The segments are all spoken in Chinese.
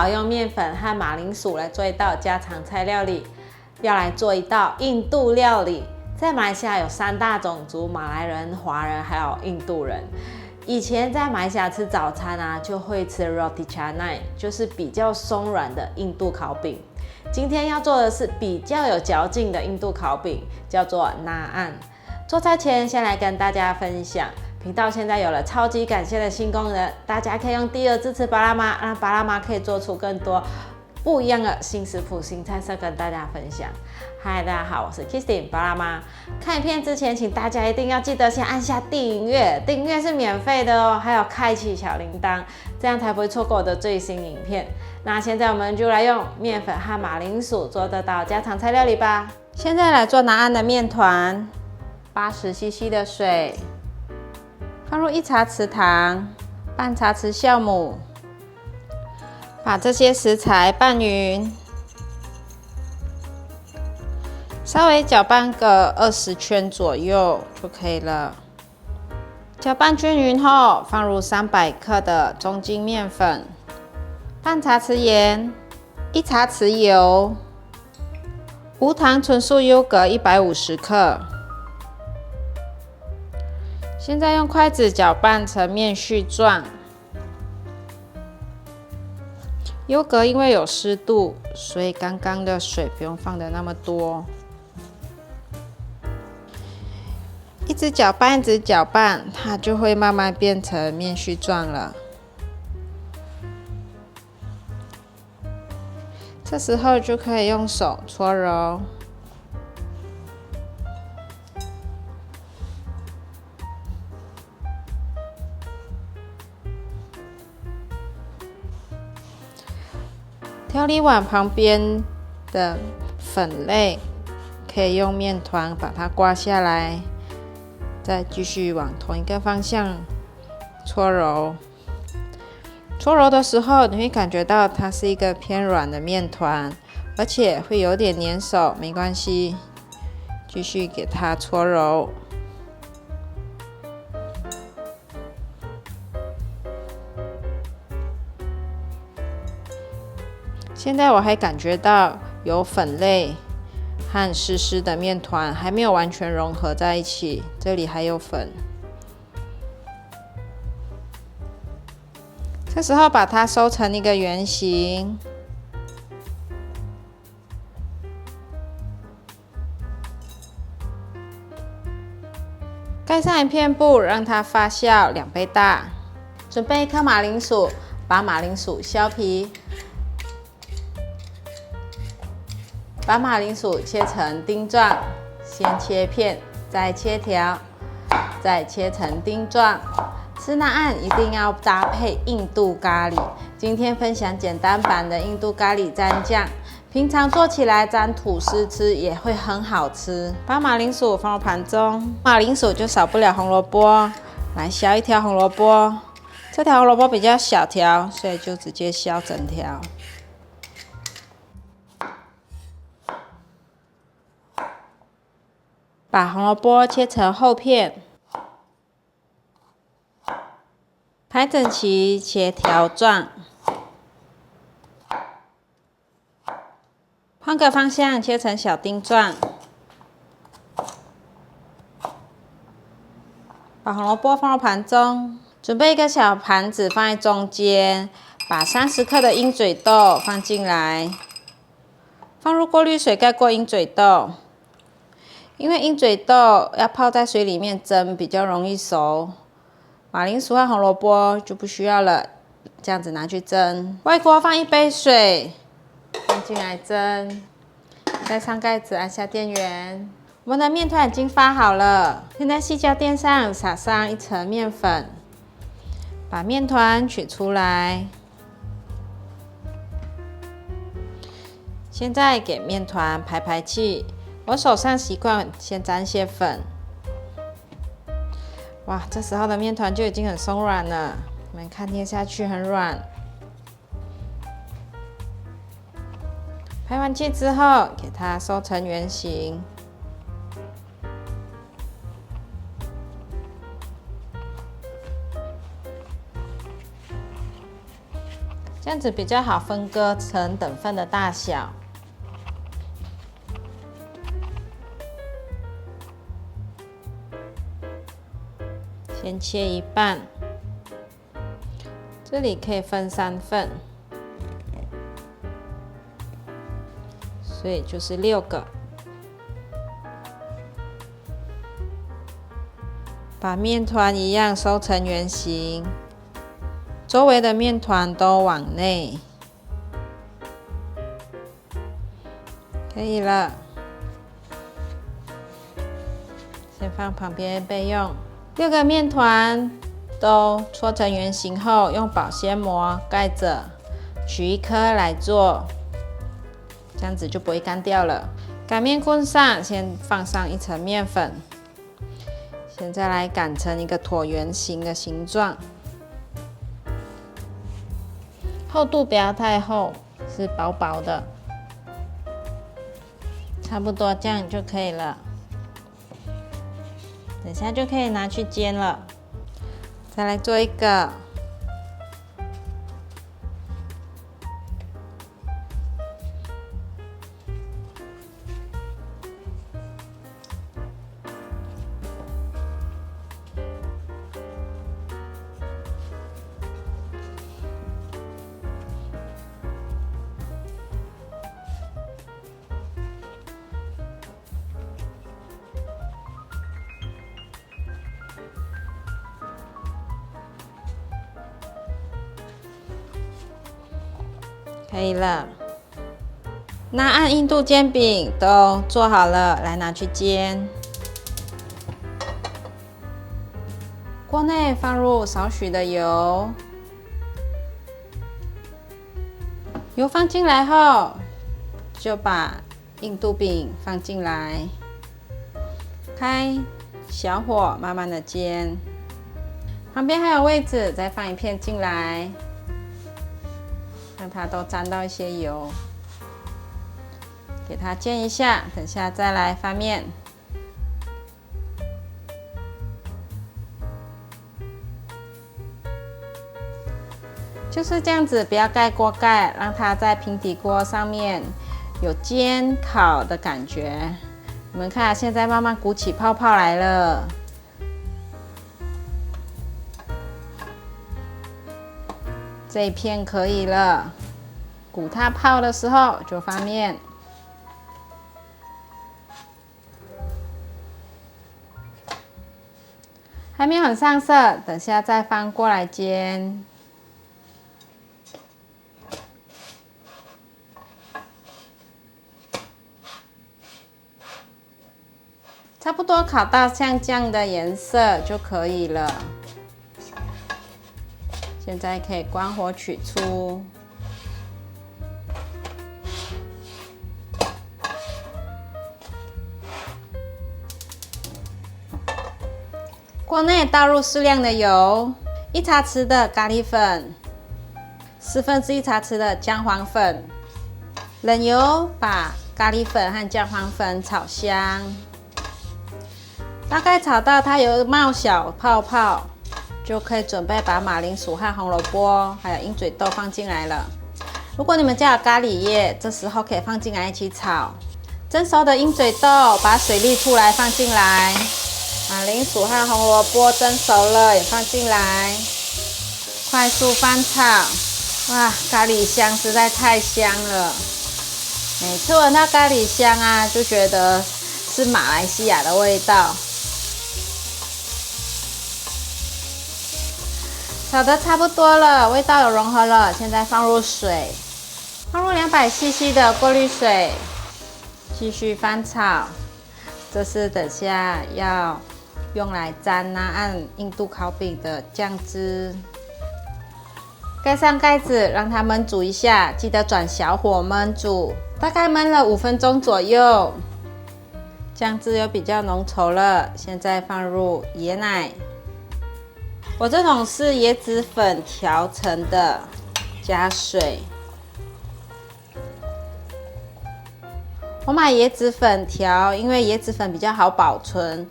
好用面粉和马铃薯来做一道家常菜料理，要来做一道印度料理。在马来西亚有3大种族：马来人、华人还有印度人。以前在马来西亚吃早餐啊，就会吃 roti canai， 就是比较松软的印度烤饼。今天要做的是比较有嚼劲的印度烤饼，叫做 naan。做菜前先来跟大家分享，频道现在有了超级感谢的新功能，大家可以用第2支持巴拉妈，让巴拉妈可以做出更多不一样的新食谱、新菜色跟大家分享。嗨，大家好，我是 Kissing 巴拉妈。看影片之前，请大家一定要记得先按下订阅，订阅是免费的哦，还有开启小铃铛，这样才不会错过我的最新影片。那现在我们就来用面粉和马铃薯做这道家常菜料理吧。现在来做naan的面团，80cc 的水，放入1茶匙糖，半茶匙酵母，把这些食材拌匀。稍微搅拌个20圈左右就可以了。搅拌均匀后，放入300克的中筋面粉，半茶匙盐，1茶匙油，无糖纯素优格150克。现在用筷子搅拌成面絮状。优格因为有湿度，所以刚刚的水不用放的那么多。一直搅拌，一直搅拌，它就会慢慢变成面絮状了。这时候就可以用手搓揉。调理碗旁边的粉类，可以用面团把它刮下来。再继续往同一个方向搓揉。搓揉的时候，你会感觉到它是一个偏软的面团，而且会有点粘手，没关系，继续给它搓揉。现在我还感觉到有粉类和湿湿的面团还没有完全融合在一起，这里还有粉。这时候把它收成一个圆形，盖上一片布，让它发酵2倍大。准备1颗马铃薯，把马铃薯削皮。把马铃薯切成丁状，先切片，再切条，再切成丁状。吃naan一定要搭配印度咖喱。今天分享简单版的印度咖喱蘸酱，平常做起来蘸吐司吃也会很好吃。把马铃薯放入盘中，马铃薯就少不了红萝卜。来削1条红萝卜，这条红萝卜比较小条，所以就直接削整条。把红萝卜切成厚片，排整齐，切条状。换个方向，切成小丁状。把红萝卜放入盘中，准备一个小盘子放在中间，把30克的鹰嘴豆放进来，放入过滤水盖过鹰嘴豆。因为鹰嘴豆要泡在水里面蒸比较容易熟，马铃薯和红萝卜就不需要了，这样子拿去蒸。外锅放1杯水，放进来蒸，盖上盖子，按下电源。我们的面团已经发好了，现在细胶垫上撒上1层面粉，把面团取出来。现在给面团排气。我手上习惯先沾些粉。哇，这时候的面团就已经很松软了，你们看捏下去很软。排完气之后，给它收成圆形。这样子比较好分割成等份的大小。先切一半，这里可以分3份，所以就是6个。把面团一样收成圆形，周围的面团都往内，可以了。先放旁边备用。6个面团都搓成圆形后，用保鲜膜盖着，取1颗来做，这样子就不会干掉了。擀面棍上先放上1层面粉，现在来擀成一个椭圆形的形状，厚度不要太厚，是薄薄的，差不多这样就可以了。等下就可以拿去煎了。再来做一个，可以了。那按印度煎饼都做好了，来拿去煎。锅内放入少许的油，油放进来后，就把印度饼放进来，开小火慢慢的煎。旁边还有位置，再放1片进来。让它都沾到一些油，给它煎一下，等下再来翻面。就是这样子，不要盖锅盖，让它在平底锅上面有煎烤的感觉。你们看，现在慢慢鼓起泡泡来了。这一片可以了，鼓它泡的时候就翻面。还没有很上色，等下再翻过来煎。差不多烤到像这样的颜色就可以了。现在可以关火取出。锅内倒入适量的油，1茶匙的咖喱粉，1/4茶匙的姜黄粉。冷油把咖喱粉和姜黄粉炒香，大概炒到它有冒小泡泡，就可以准备把马铃薯和红萝卜还有鹰嘴豆放进来了。如果你们家有咖喱叶，这时候可以放进来一起炒。蒸熟的鹰嘴豆把水沥出来放进来，马铃薯和红萝卜蒸熟了也放进来，快速翻炒。哇，咖喱香实在太香了！每次闻到咖喱香啊，就觉得是马来西亚的味道。炒得差不多了，味道有融合了，现在放入水，放入200cc 的过滤水，继续翻炒。这是等下要用来沾按印度烤饼的酱汁。盖上盖子，让它焖煮一下，记得转小火焖煮，大概焖了5分钟左右。酱汁有比较浓稠了，现在放入椰奶。我这种是椰子粉调成的，加水。我买椰子粉调，因为椰子粉比较好保存。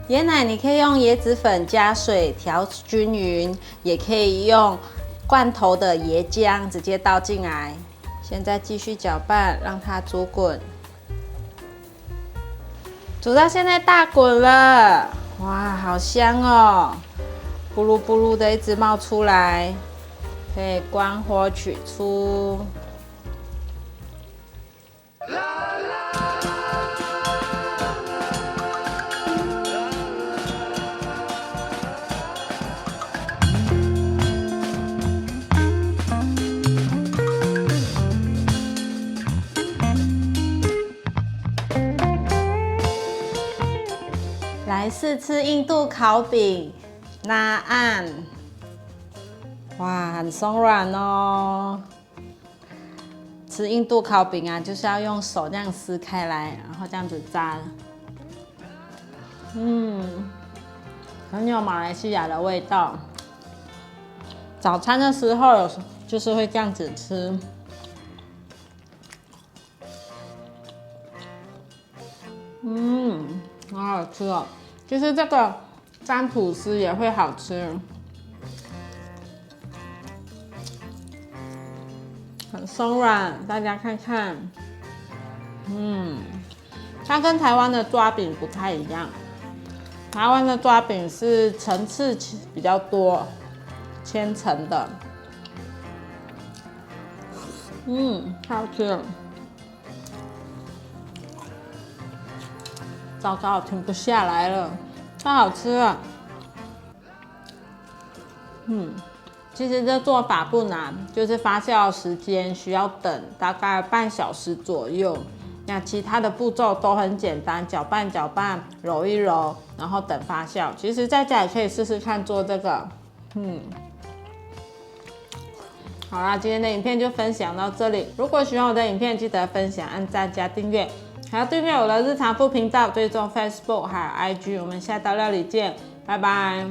椰奶你可以用椰子粉加水调均匀，也可以用罐头的椰浆直接倒进来，现在继续搅拌，让它煮滚。煮到现在大滚了，哇，好香哦！咕噜咕噜的一直冒出来，可以关火取出。来试吃印度烤饼，naan，哇，很松软哦。吃印度烤饼啊，就是要用手这样撕开来，然后这样子扎。很有马来西亚的味道。早餐的时候就是会这样子吃。好好吃哦。其实这个沾吐司也会好吃，很松软，大家看看。它跟台湾的抓饼不太一样，台湾的抓饼是层次比较多，千层的。太好吃了。糟糕，停不下来了，太好吃了。其实这做法不难，就是发酵时间需要等大概半小时左右。那其他的步骤都很简单，搅拌搅拌，揉一揉，然后等发酵。其实在家也可以试试看做这个。好啦，今天的影片就分享到这里。如果喜欢我的影片，记得分享、按赞、加订阅。还要订阅我的日常food频道，追踪 Facebook 还有 IG， 我们下道料理见，拜拜。